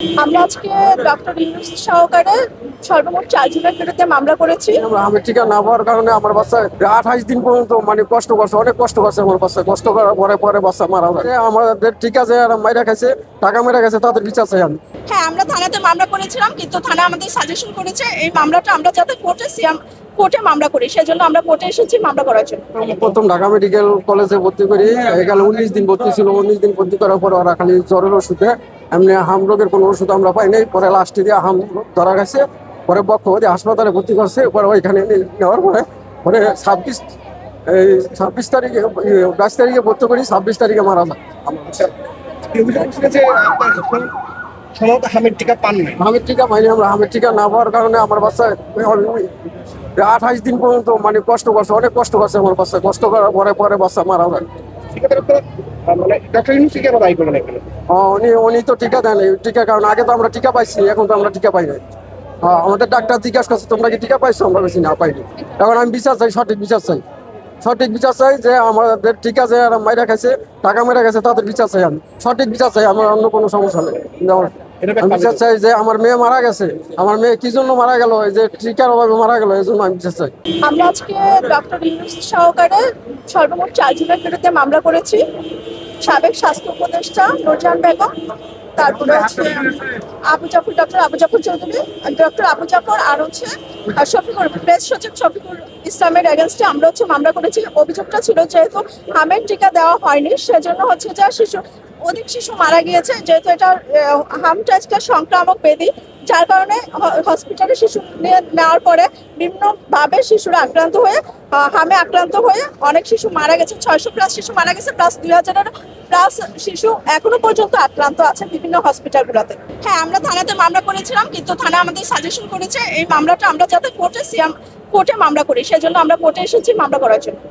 আমরা আজকে ডক্টর ইউনূস সহকারে সর্বমোট 4 জনের বিরুদ্ধে মামলা করেছি। আমি টিকা না পাওয়ার কারণে আমার বাচ্চা 28 দিন পর্যন্ত কষ্ট করছে, অনেক কষ্ট করছে আমার বাচ্চা। কষ্ট করার পরে পরে বাচ্চা মারা যায়। আমাদের টিকা যে মাইরা খাইছে, টাকা মেরা গেছে, তাদের বিচার চাই আমি। হ্যাঁ, আমরা থানাতে মামলা করেছিলাম, কিন্তু থানা আমাদের সাজেশন করেছে এই মামলাটা আমরা যাতে কোর্টে মামলা করি, সেজন্য আমরা কোর্টে এসেছি মামলা করার জন্য। প্রথম ঢাকা মেডিকেল কলেজে ভর্তি করি, এখানে 19 দিন ভর্তি ছিল। 19 দিন ভর্তি করার পর ওরা খালি জ্বরের ওষুধে, এমনি হাম রোগের কোনো ওষুধ আমরা পাই নাই। পরে লাস্টে দিয়ে হাম ধরা গেছে, পরে বক্ষবতী হাসপাতালে ভর্তি করছে। পরে ওইখানে নেওয়ার পরে পরে 26 তারিখে 22 তারিখে ভর্তি করি, 26 তারিখে মারা যায়। সম্ভবত হামের টিকা পান নাই। হামের টিকা পাইনি আমরা। হামের টিকা না পাওয়ার কারণে আমার বাচ্চা 28 দিন পর্যন্ত কষ্ট করছে, অনেক কষ্ট করছে আমার বাচ্চা। কষ্ট করার পরে পরে বাচ্চা মারা যায়। সেক্ষেত্রে তো ডক্টর ইউনূস কেন দায়ী করলেন এখানে? উনি তো টিকা দেন। টিকা কারণ আগে তো আমরা টিকা পাইছি, এখন তো আমরা টিকা পাই নাই। আমাদের ডাক্তার জিজ্ঞাসা করছে তোমরা কি টিকা পাইছো, আমরা বেশি না পাইনি। এখন আমি বিচার চাই, সঠিক বিচার চাই। সঠিক বিচার চাই যে আমাদের টিকা যে মাইরা খাইছে, টাকা মেরা গেছে, তাদের বিচার চাই আমি। সঠিক বিচার চাই, আমার অন্য কোনো সমস্যা নেই। আমি বিচার চাই যে আমার মেয়ে মারা গেছে, আমার মেয়ে কি জন্য মারা গেল, এই যে টিকার অভাবে মারা গেল, এই জন্য আমি বিচার চাই। আমরা আজকে ডক্টর ইউনূস সহকারে সর্বমোট 4 জনের বিরুদ্ধে মামলা করেছি। সাবেক স্বাস্থ্য উপদেষ্টা নূরজাহান বেগম, তারপরে হচ্ছে ডক্টর আবু জাফর চৌধুরী, ডক্টর আবু জাফর, আর হচ্ছে শফিকুর, প্রেস সচিব শফিকুল ইসলামের এগেনস্টে আমরা হচ্ছে মামলা করেছি। অভিযোগটা ছিল যেহেতু হামের টিকা দেওয়া হয়নি, সেজন্য হচ্ছে যে অধিক শিশু মারা গিয়েছে। যেহেতু এটা হামটা একটা সংক্রামক ব্যাধি, যার কারণে হসপিটালে শিশু নেওয়ার পরে বিভিন্নভাবে শিশুরা আক্রান্ত হয়ে হামে আক্রান্ত হয়ে অনেক শিশু মারা গেছে। 600+ শিশু মারা গেছে, প্লাস 2000+ শিশু এখনো পর্যন্ত আক্রান্ত আছে বিভিন্ন হসপিটালগুলোতে। হ্যাঁ, আমরা থানাতে মামলা করেছিলাম, কিন্তু থানা আমাদের সাজেশন করেছে এই মামলাটা আমরা যাতে কোর্টে মামলা করি, সেজন্য আমরা কোর্টে এসেছি মামলা করার জন্য।